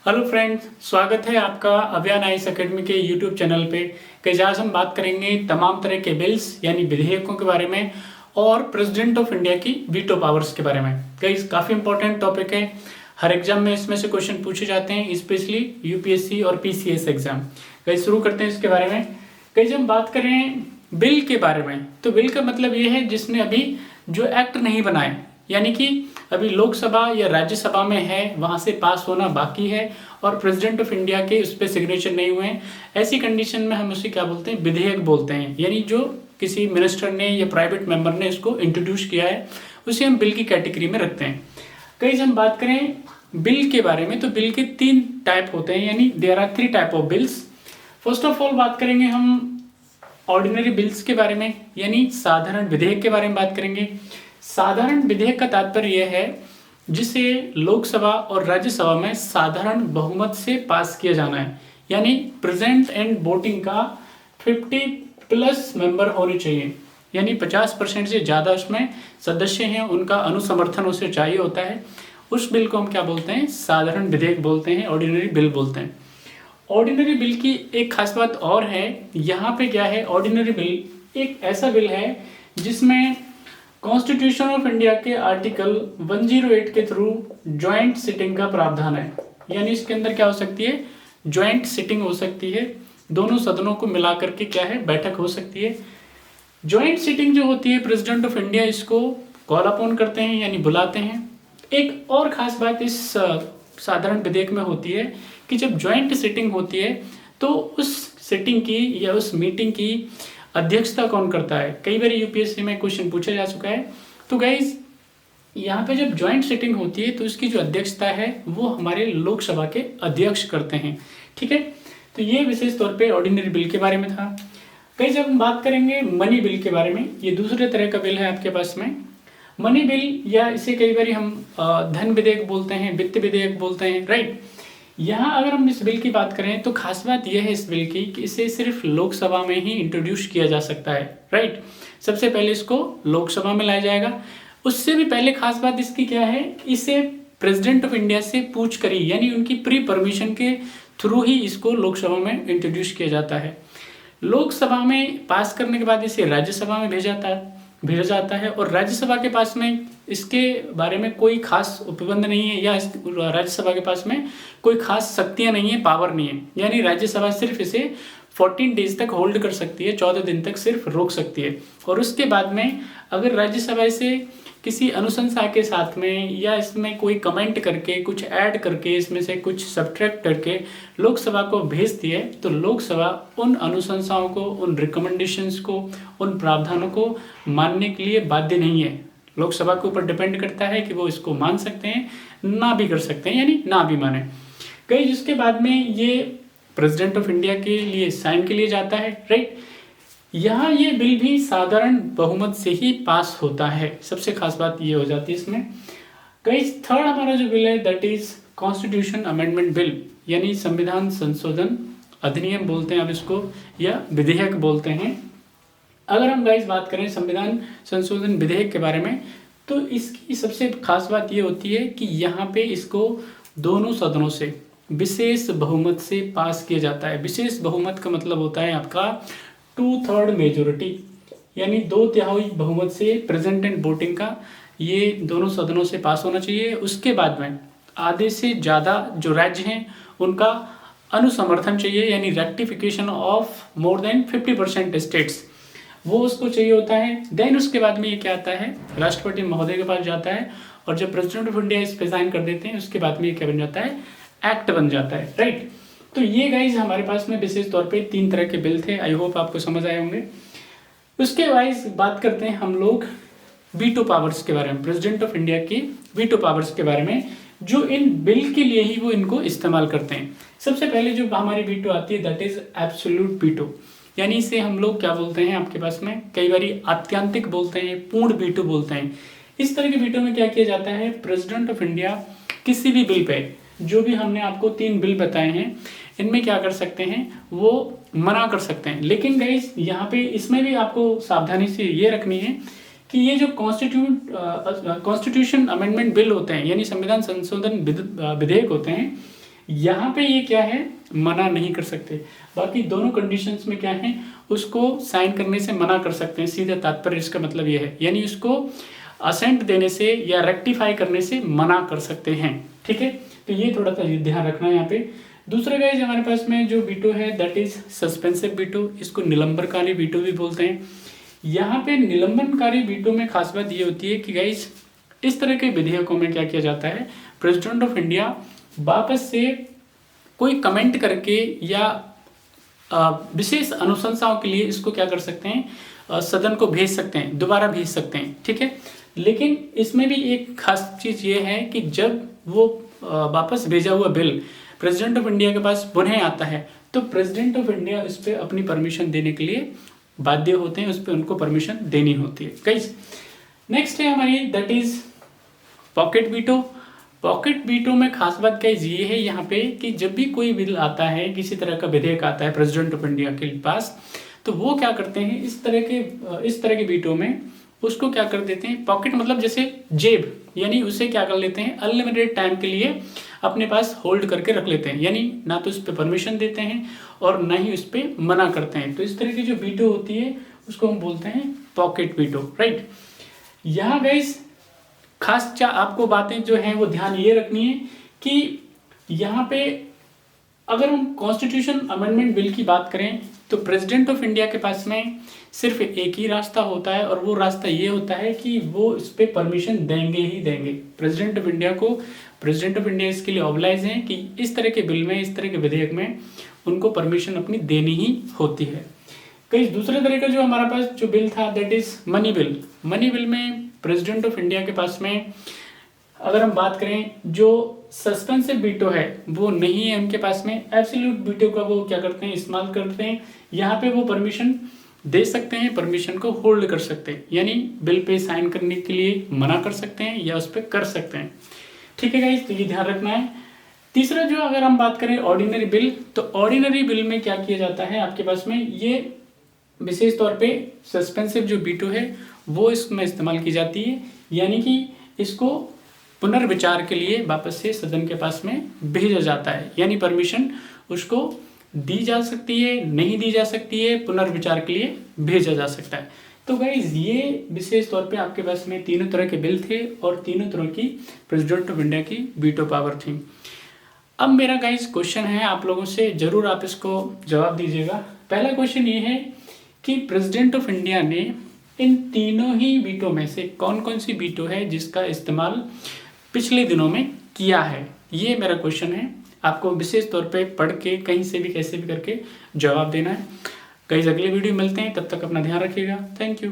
Hello friends, स्वागत है आपका अभियान आईएएस अकेडमी के यूट्यूब चैनल पे। कई आज हम बात करेंगे तमाम तरह के बिल्स यानी विधेयकों के बारे में और प्रेसिडेंट ऑफ इंडिया की वीटो पावर्स के बारे में। कई काफ़ी इंपॉर्टेंट टॉपिक है, हर एग्जाम में इसमें से क्वेश्चन पूछे जाते हैं, स्पेशली यूपीएससी और पीसीएस एग्जाम। कई शुरू करते हैं इसके बारे में। कई जब हम बात करें बिल के बारे में तो बिल का मतलब ये है जिसने अभी जो एक्ट नहीं बनाए, यानी कि अभी लोकसभा या राज्यसभा में है, वहां से पास होना बाकी है और प्रेसिडेंट ऑफ इंडिया के उस पर सिग्नेचर नहीं हुए हैं। ऐसी कंडीशन में हम उसे क्या बोलते हैं, विधेयक बोलते हैं। यानी जो किसी मिनिस्टर ने या प्राइवेट मेंबर ने इसको इंट्रोड्यूस किया है उसे हम बिल की कैटेगरी में रखते हैं। कई हम बात करें बिल के बारे में तो बिल के 3 टाइप होते हैं, यानी there are 3 type of bills. First of all बात करेंगे हम ऑर्डिनरी बिल्स के बारे में, यानी साधारण विधेयक के बारे में बात करेंगे। साधारण विधेयक का तात्पर्य यह है जिसे लोकसभा और राज्यसभा में साधारण बहुमत से पास किया जाना है, यानी प्रेजेंट एंड वोटिंग का 50+ मेंबर होने चाहिए, यानी 50% से ज़्यादा उसमें सदस्य हैं, उनका अनुसमर्थन उसे चाहिए होता है। उस बिल को हम क्या बोलते हैं, साधारण विधेयक बोलते हैं, ऑर्डिनरी बिल बोलते हैं। ऑर्डिनरी बिल की एक खास बात और है, यहाँ पे क्या है, ऑर्डिनरी बिल एक ऐसा बिल है जिसमें कॉन्स्टिट्यूशन ऑफ इंडिया के आर्टिकल 108 के थ्रू ज्वाइंट सिटिंग का प्रावधान है। यानी इसके अंदर क्या हो सकती है, ज्वाइंट सिटिंग हो सकती है, दोनों सदनों को मिला करके क्या है, बैठक हो सकती है। ज्वाइंट सिटिंग जो होती है, प्रेसिडेंट ऑफ इंडिया इसको कॉल अपॉन करते हैं, यानी बुलाते हैं। एक और खास बात इस साधारण विधेयक में होती है कि जब ज्वाइंट सिटिंग होती है तो उस सिटिंग की या उस मीटिंग की अध्यक्षता कौन करता है। कई बार यूपीएससी में क्वेश्चन पूछा जा चुका है। तो गाइज यहाँ पे जब ज्वाइंट सिटिंग होती है तो इसकी जो अध्यक्षता है वो हमारे लोकसभा के अध्यक्ष करते हैं, ठीक है। तो ये विशेष तौर पे ऑर्डिनरी बिल के बारे में था। कई जब हम बात करेंगे मनी बिल के बारे में, ये दूसरे तरह का बिल है आपके पास में। मनी बिल या इसे कई बार हम धन विधेयक बोलते हैं, वित्त विधेयक बोलते हैं, राइट। यहाँ अगर हम इस बिल की बात करें तो खास बात यह है इस बिल की कि इसे सिर्फ लोकसभा में ही इंट्रोड्यूस किया जा सकता है, राइट। सबसे पहले इसको लोकसभा में लाया जाएगा। उससे भी पहले खास बात इसकी क्या है, इसे प्रेसिडेंट ऑफ इंडिया से पूछ कर ही, यानी उनकी प्री परमिशन के थ्रू ही इसको लोकसभा में इंट्रोड्यूस किया जाता है। लोकसभा में पास करने के बाद इसे राज्यसभा में भेजा जाता है और राज्यसभा के पास में इसके बारे में कोई खास उपबंध नहीं है, या राज्यसभा के पास में कोई खास शक्तियां नहीं है, पावर नहीं है। यानी राज्यसभा सिर्फ इसे 14 डेज तक होल्ड कर सकती है, 14 दिन तक सिर्फ रोक सकती है। और उसके बाद में अगर राज्यसभा इसे किसी अनुशंसा के साथ में या इसमें कोई कमेंट करके, कुछ ऐड करके, इसमें से कुछ सब्ट्रैक्ट करके लोकसभा को भेजती है तो लोकसभा उन अनुशंसाओं को, उन रिकमेंडेशंस को, उन प्रावधानों को मानने के लिए बाध्य नहीं है। लोकसभा के ऊपर डिपेंड करता है कि वो इसको मान सकते हैं, ना भी कर सकते हैं, यानी ना भी माने। कई जिसके बाद में ये प्रेसिडेंट ऑफ इंडिया के लिए साइन के लिए जाता है, राइट। यहाँ ये बिल भी साधारण बहुमत से ही पास होता है, सबसे खास बात ये हो जाती है इसमें। कई थर्ड हमारा जो बिल है that is constitution amendment bill, यानी संविधान संशोधन अधिनियम बोलते हैं अब इसको, या विधेयक बोलते हैं। अगर हम गाइस बात करें संविधान संशोधन विधेयक के बारे में तो इसकी सबसे खास बात ये होती है कि यहाँ पे इसको दोनों सदनों से विशेष बहुमत से पास किया जाता है। विशेष बहुमत का मतलब होता है आपका 2/3 मेजोरिटी, यानी 2/3 बहुमत से प्रेजेंट एंड वोटिंग का ये दोनों सदनों से पास होना चाहिए। उसके बाद में आधे से ज़्यादा जो राज्य हैं उनका अनुसमर्थन चाहिए, यानी rectification of more than 50% states, वो उसको चाहिए होता है। देन उसके बाद में ये क्या आता है, राष्ट्रपति महोदय के पास जाता है और जब प्रेसिडेंट ऑफ इंडिया इस पे साइन कर देते हैं उसके बाद में ये क्या बन जाता है, एक्ट बन जाता है, राइट। तो ये गाइज हमारे पास में विशेष तौर पे 3 तरह के बिल थे, आई होप आपको समझ आए होंगे। उसके वाइज बात करते हैं हम लोग वीटो पावर्स के बारे में, प्रेसिडेंट ऑफ इंडिया की वीटो पावर्स के बारे में, जो इन बिल के लिए ही वो इनको इस्तेमाल करते हैं। सबसे पहले जो हमारी वीटो आती है दैट इज एब्सोल्यूट वीटो, यानी इसे हम लोग क्या बोलते हैं आपके पास में, कई बार आत्यांतिक बोलते हैं, पूर्ण वीटो बोलते हैं। इस तरह के वीटो में क्या किया जाता है, प्रेसिडेंट ऑफ इंडिया किसी भी बिल पे, जो भी हमने आपको 3 बिल बताए हैं इनमें क्या कर सकते हैं, वो मना कर सकते हैं। लेकिन गाइस यहाँ पे इसमें भी आपको सावधानी से ये रखनी है कि ये जो कॉन्स्टिट्यूशन अमेंडमेंट बिल होते हैं, यानी संविधान संशोधन विधेयक होते हैं, यहाँ पे ये क्या है, मना नहीं कर सकते। बाकी दोनों कंडीशंस में क्या है, उसको साइन करने से मना कर सकते हैं, सीधे तात्पर्य इसका मतलब ये है, यानी उसको असेंट देने से या रेक्टिफाई करने से मना कर सकते हैं। ठीक है, तो ये थोड़ा सा ध्यान रखना है यहाँ पे। दूसरा गाइज हमारे पास में जो वीटो है दैट इज सस्पेंसिव वीटो, इसको निलंबनकारी वीटो भी बोलते हैं। यहाँ पे निलंबनकारी वीटो में खास बात ये होती है कि गाइज इस तरह के विधेयकों में क्या किया जाता है, प्रेसिडेंट ऑफ इंडिया वापस से कोई कमेंट करके या विशेष अनुशंसाओं के लिए इसको क्या कर सकते हैं, सदन को भेज सकते हैं, दोबारा भेज सकते हैं। ठीक है, लेकिन इसमें भी एक खास चीज ये है कि जब वो वापस भेजा हुआ बिल प्रेसिडेंट ऑफ इंडिया के पास पुनः आता है तो प्रेसिडेंट ऑफ इंडिया उस पर अपनी परमिशन देने के लिए बाध्य होते हैं, उस पर उनको परमिशन देनी होती है। गाइस नेक्स्ट है हमारी that is pocket veto. Pocket veto में खास बात क्या ये है यहाँ पे कि जब भी कोई बिल आता है, किसी तरह का विधेयक आता है प्रेसिडेंट ऑफ इंडिया के पास, तो वो क्या करते हैं, इस तरह के वीटो में उसको क्या कर देते हैं, पॉकेट मतलब जैसे जेब, यानी उसे क्या कर लेते हैं, अनलिमिटेड टाइम के लिए अपने पास होल्ड करके रख लेते हैं, यानी ना तो उस पर परमिशन देते हैं और ना ही उस पर मना करते हैं। तो इस तरह की जो वीटो होती है उसको हम बोलते हैं पॉकेट वीटो, राइट। यहाँ गाइस खास आपको बातें जो हैं वो ध्यान ये रखनी है कि यहाँ पे अगर हम कॉन्स्टिट्यूशन अमेंडमेंट बिल की बात करें तो प्रेसिडेंट ऑफ इंडिया के पास में सिर्फ एक ही रास्ता होता है और वो रास्ता ये होता है कि वो इस पर परमिशन देंगे ही देंगे। प्रेसिडेंट ऑफ इंडिया इसके लिए ऑब्लाइज हैं कि इस तरह के बिल में, इस तरह के विधेयक में उनको परमिशन अपनी देनी ही होती है। कई दूसरे तरह का जो हमारा पास जो बिल था that is money bill. Money bill में प्रेसिडेंट ऑफ इंडिया के पास में अगर हम बात करें जो सस्पेंसिव वीटो है वो नहीं है उनके पास में, एब्सोल्यूट वीटो का वो क्या करते हैं, इस्तेमाल करते हैं। यहाँ पे वो परमिशन दे सकते हैं, परमिशन को होल्ड कर सकते हैं, यानी बिल पे साइन करने के लिए मना कर सकते हैं या उस पर कर सकते हैं। ठीक है गाइस, तो ये ध्यान रखना है। तीसरा जो अगर हम बात करें ऑर्डिनरी बिल, तो ऑर्डिनरी बिल में क्या किया जाता है आपके पास में, ये विशेष तौर पे सस्पेंसिव जो वीटो है वो इसमें इस्तेमाल की जाती है, यानी कि इसको पुनर्विचार के लिए वापस से सदन के पास में भेजा जाता है, यानी परमिशन उसको दी जा सकती है, नहीं दी जा सकती है, पुनर्विचार के लिए भेजा जा सकता है। तो गाइज ये विशेष तौर पे आपके पास में तीनों तरह के बिल थे और तीनों तरह की प्रेसिडेंट ऑफ इंडिया की वीटो पावर थी। अब मेरा गाइज क्वेश्चन है आप लोगों से, जरूर आप इसको जवाब दीजिएगा। पहला क्वेश्चन ये है कि प्रेसिडेंट ऑफ इंडिया ने इन तीनों ही वीटो में से कौन कौन सी वीटो है जिसका इस्तेमाल पिछले दिनों में किया है, ये मेरा क्वेश्चन है। आपको विशेष तौर पे पढ़ के कहीं से भी कैसे भी करके जवाब देना है। गाइस अगले वीडियो मिलते हैं, तब तक अपना ध्यान रखिएगा। Thank you.